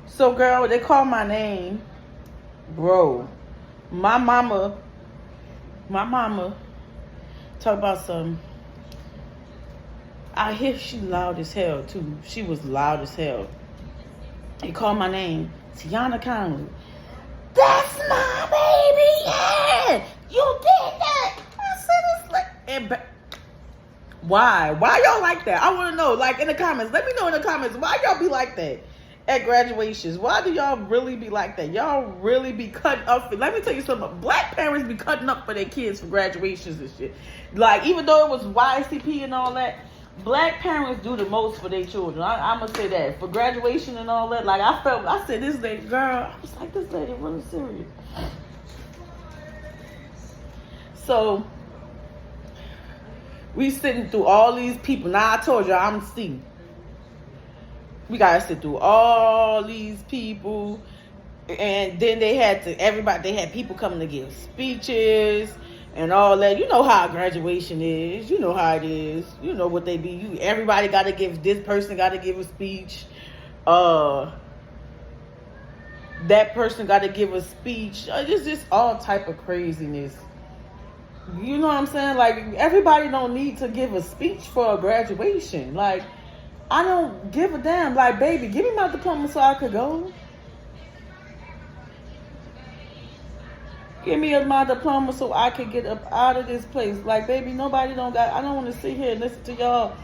So, girl, they called my name, bro. My mama talk about some. I hear she loud as hell too. She was loud as hell. They called my name, Tiana Conley. That's my baby, yeah. You did that. I said it's like. Why y'all like that? I want to know. Like, in the comments, let me know in the comments, why y'all be like that at graduations? Why do y'all really be like that? Y'all really be cutting up. Let me tell you something. Black parents be cutting up for their kids for graduations and shit. Like, even though it was YCP and all that, Black parents do the most for their children. I'm gonna say that for graduation and all that. Like I said, this lady, girl, I was like, this lady really serious. So we sitting through all these people. Now I told you I'm C. We gotta sit through all these people, and then they had people coming to give speeches and all that. You know how graduation is. You know how it is. You know what they be. Everybody got to give. This person got to give a speech. That person got to give a speech. It's just all type of craziness. You know what I'm saying? Like, everybody don't need to give a speech for a graduation. Like, I don't give a damn. Like, baby, give me my diploma so I could go. Give me my diploma so I could get up out of this place. Like, baby, I don't want to sit here and listen to y'all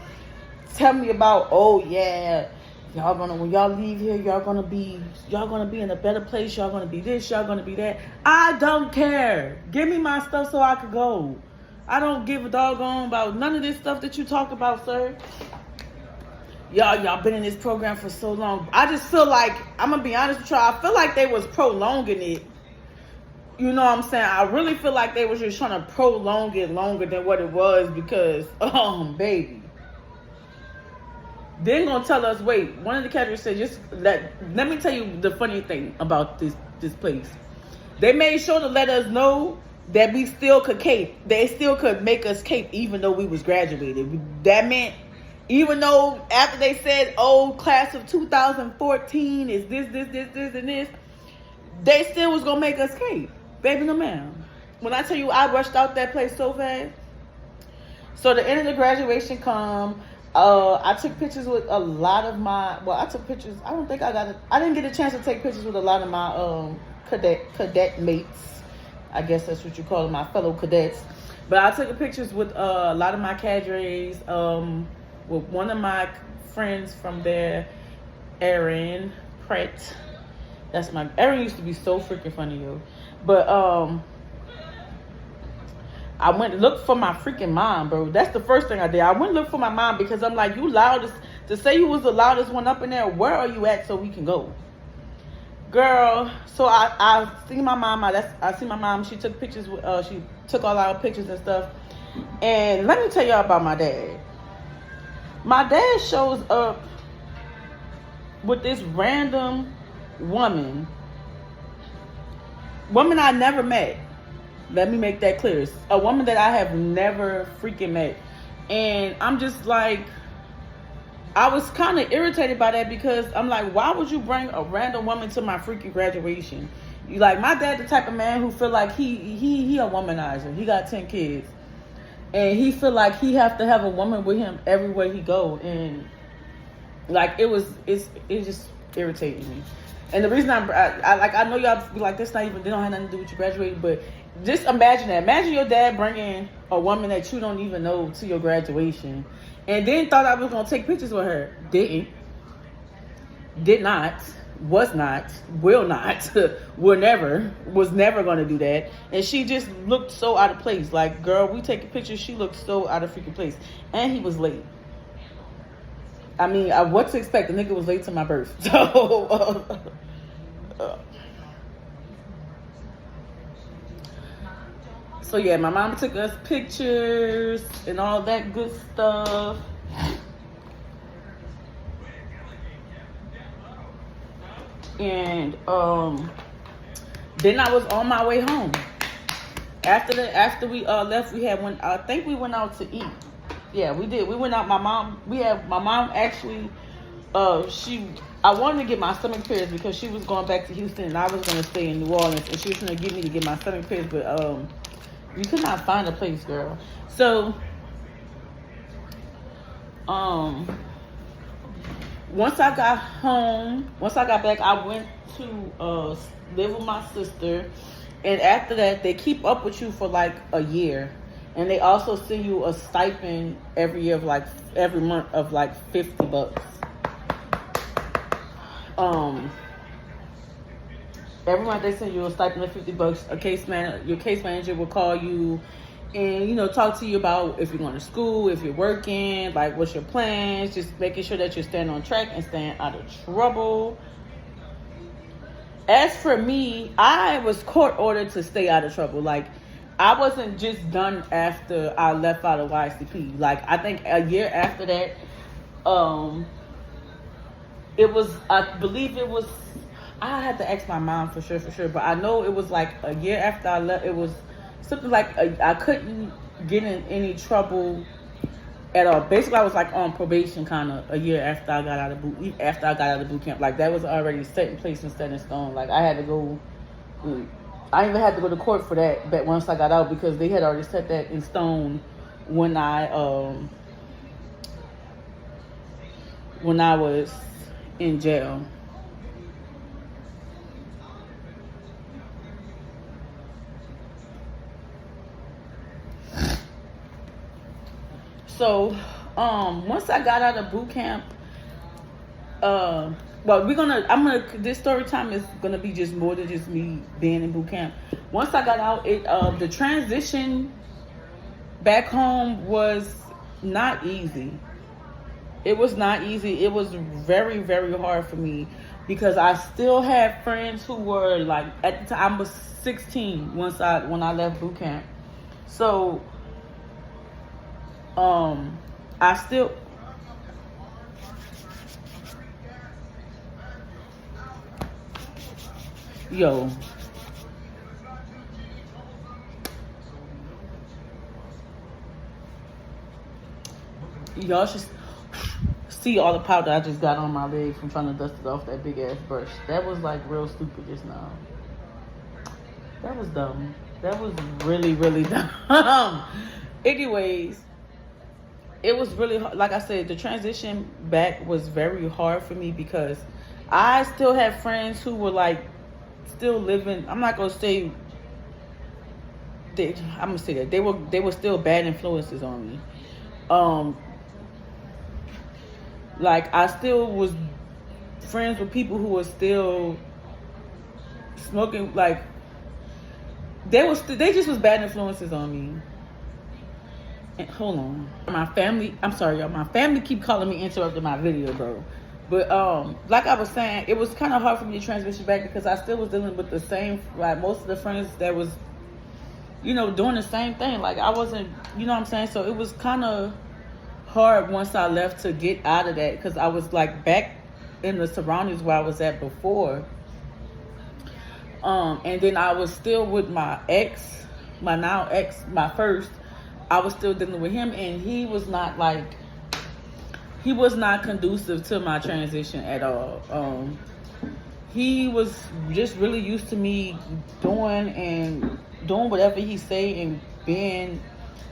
tell me about, oh yeah, when y'all leave here, y'all gonna be in a better place, y'all gonna be this, y'all gonna be that. I don't care. Give me my stuff so I could go. I don't give a doggone about none of this stuff that you talk about, sir. Y'all been in this program for so long. I just feel like, I'm gonna be honest with y'all, I feel like they was prolonging it. You know what I'm saying? I really feel like they was just trying to prolong it longer than what it was because, baby. They're going to tell us, wait, one of the cadres said, let me tell you the funny thing about this place. They made sure to let us know that we still could cape. They still could make us cape even though we was graduated. That meant, even though after they said, oh, class of 2014 is this, and this, they still was going to make us cape. Baby, no ma'am. When I tell you I rushed out that place so fast. So the end of the graduation come. I took pictures with a lot of my, I took pictures. I didn't get a chance to take pictures with a lot of my cadet mates. I guess that's what you call them, my fellow cadets. But I took pictures with a lot of my cadres, with one of my friends from there, Erin Pratt. Erin used to be so freaking funny, yo. But I went and looked for my freaking mom, bro. That's the first thing I did. I went and looked for my mom because I'm like, you loudest, to say you was the loudest one up in there, where are you at so we can go? Girl, so I see my mom. I see my mom. She took pictures. She took all our pictures and stuff. And let me tell y'all about my dad. My dad shows up with this random woman I never met. Let me make that clear. A woman that I have never freaking met. And I'm just like, I was kind of irritated by that because I'm like, why would you bring a random woman to my freaking graduation? You like, my dad the type of man who feel like he a womanizer. He got 10 kids. And he feel like he have to have a woman with him everywhere he go. And like, it just irritated me. And the reason I know y'all be like, this not even, they don't have nothing to do with you graduating, but just imagine that. Imagine your dad bringing a woman that you don't even know to your graduation, and then thought I was gonna take pictures with her. Didn't. Did not. Was not. Will not. Was never gonna do that. And she just looked so out of place. Like, girl, we taking pictures. She looked so out of freaking place, and he was late. I mean, what to expect? The nigga was late to my birth. So yeah, my mom took us pictures and all that good stuff. And then I was on my way home. After we left, I think we went out to eat. Yeah, we did. We went out. My mom actually, I wanted to get my stomach pierced because she was going back to Houston and I was going to stay in New Orleans, and she was going to get me to get my stomach pierced, but we could not find a place, girl. So, once I got back, I went to live with my sister, and after that, they keep up with you for like a year. And they also send you a stipend every year of like every month of like $50. Every month they send you a stipend of $50. Your case manager will call you and talk to you about if you're going to school, if you're working, like what's your plans, just making sure that you're staying on track and staying out of trouble. As for me, I was court ordered to stay out of trouble. Like, I wasn't just done after I left out of YCP. Like, I think a year after that, I believe it was, I had to ask my mom for sure, but I know it was like a year after I left. It was something like I couldn't get in any trouble at all. Basically, I was like on probation kind of a year after I got out of boot camp. Like, that was already set in place and set in stone. Like, I had to go, I even had to go to court for that. But once I got out, because they had already set that in stone when I was in jail. So, once I got out of boot camp, this story time is gonna be just more than just me being in boot camp. Once I got out, the transition back home was not easy. It was not easy. It was very, very hard for me because I still had friends who were like, at the time I was 16 when I left boot camp. So, I still, y'all should see all the powder I just got on my leg from trying to dust it off that big ass brush. That was like real stupid just now. That was dumb. That was really, really dumb. Anyways, it was really hard. Like I said, the transition back was very hard for me because I still had friends who were like still living. I'm not gonna say I'm gonna say that they were still bad influences on me. Like, I still was friends with people who were still smoking. Like, they just was bad influences on me. And, hold on, I'm sorry, y'all. My family keep calling me interrupting my video, bro. But like I was saying, it was kind of hard for me to transition back because I still was dealing with the same, like most of the friends that was, doing the same thing. Like, I wasn't, what I'm saying? So it was kind of hard once I left to get out of that because I was like back in the surroundings where I was at before. And then I was still with my first. I was still dealing with him, and he was not conducive to my transition at all. He was just really used to me doing whatever he say and being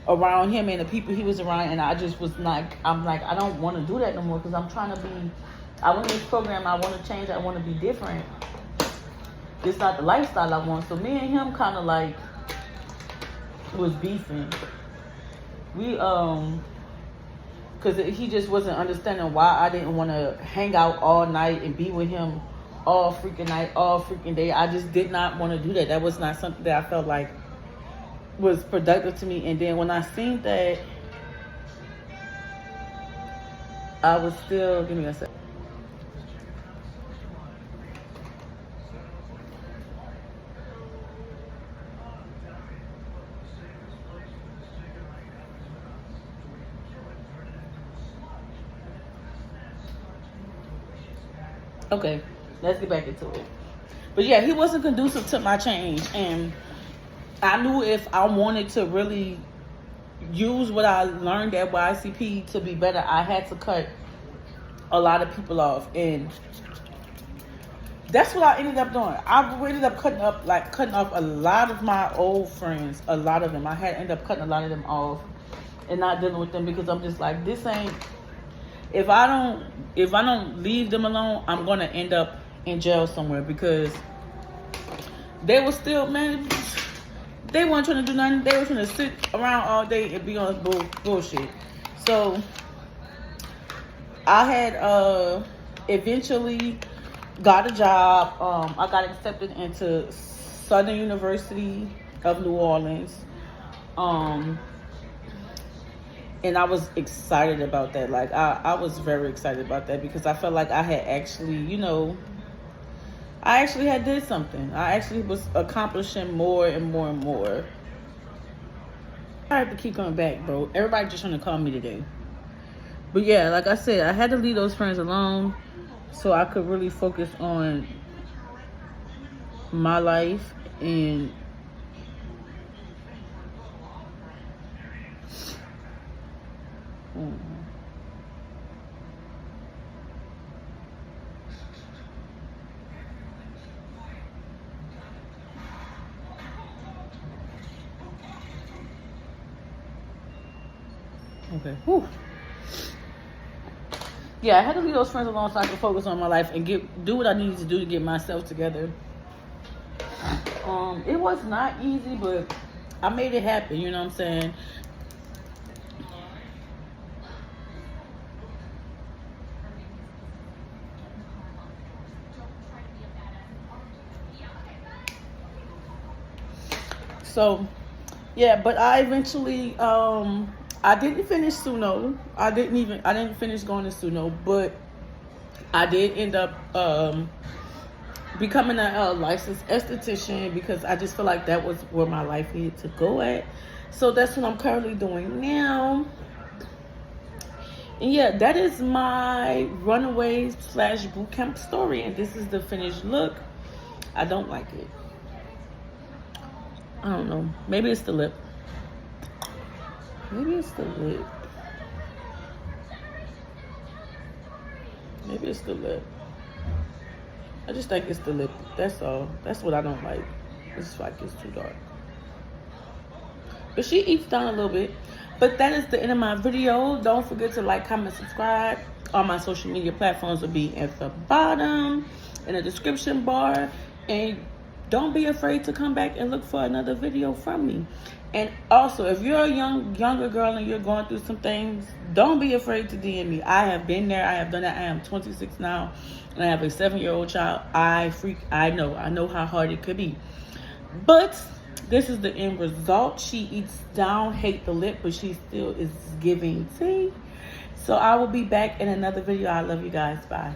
around him and the people he was around, and I just was like, I don't want to do that no more because I'm trying to be, I want this program, I want to change, I want to be different. It's not the lifestyle I want. So me and him kind of like was beefing. We because he just wasn't understanding why I didn't want to hang out all night and be with him all freaking night, all freaking day. I just did not want to do that. That was not something that I felt like was productive to me. And then when I seen that, I was still, give me a sec. Okay, let's get back into it. But yeah, he wasn't conducive to my change, and I knew if I wanted to really use what I learned at YCP to be better, I had to cut a lot of people off, and that's what I ended up doing. I ended up cutting off a lot of my old friends, a lot of them. I had ended up cutting a lot of them off and not dealing with them because I'm just like, this ain't. If I don't leave them alone, I'm gonna end up in jail somewhere because they were still, man. They weren't trying to do nothing. They were trying to sit around all day and be on bullshit. So I had eventually got a job. I got accepted into Southern University of New Orleans. And I was excited about that. Like, I was very excited about that because I felt like I had actually, I actually had did something. I actually was accomplishing more and more and more. I have to keep coming back, bro. Everybody just trying to call me today. But yeah, like I said, I had to leave those friends alone so I could really focus on my life and okay. Whew. Yeah, I had to leave those friends alone so I could focus on my life and do what I needed to do to get myself together. It was not easy, but I made it happen, you know what I'm saying? So, yeah, but I eventually, I didn't finish Suno. I didn't finish going to Suno, but I did end up, becoming a licensed esthetician because I just feel like that was where my life needed to go at. So that's what I'm currently doing now. And yeah, that is my Runaway / bootcamp story. And this is the finished look. I don't like it. I don't know. Maybe it's the lip. Maybe it's the lip. Maybe it's the lip. I just think it's the lip. That's all. That's what I don't like. It's like it's too dark. But she eats down a little bit. But that is the end of my video. Don't forget to like, comment, subscribe. All my social media platforms will be at the bottom in the description bar. And don't be afraid to come back and look for another video from me. And also, if you're a younger girl and you're going through some things, don't be afraid to DM me. I have been there. I have done that. I am 26 now, and I have a 7-year-old child. I know how hard it could be. But this is the end result. She eats down, hate the lip, but she still is giving tea. So I will be back in another video. I love you guys. Bye.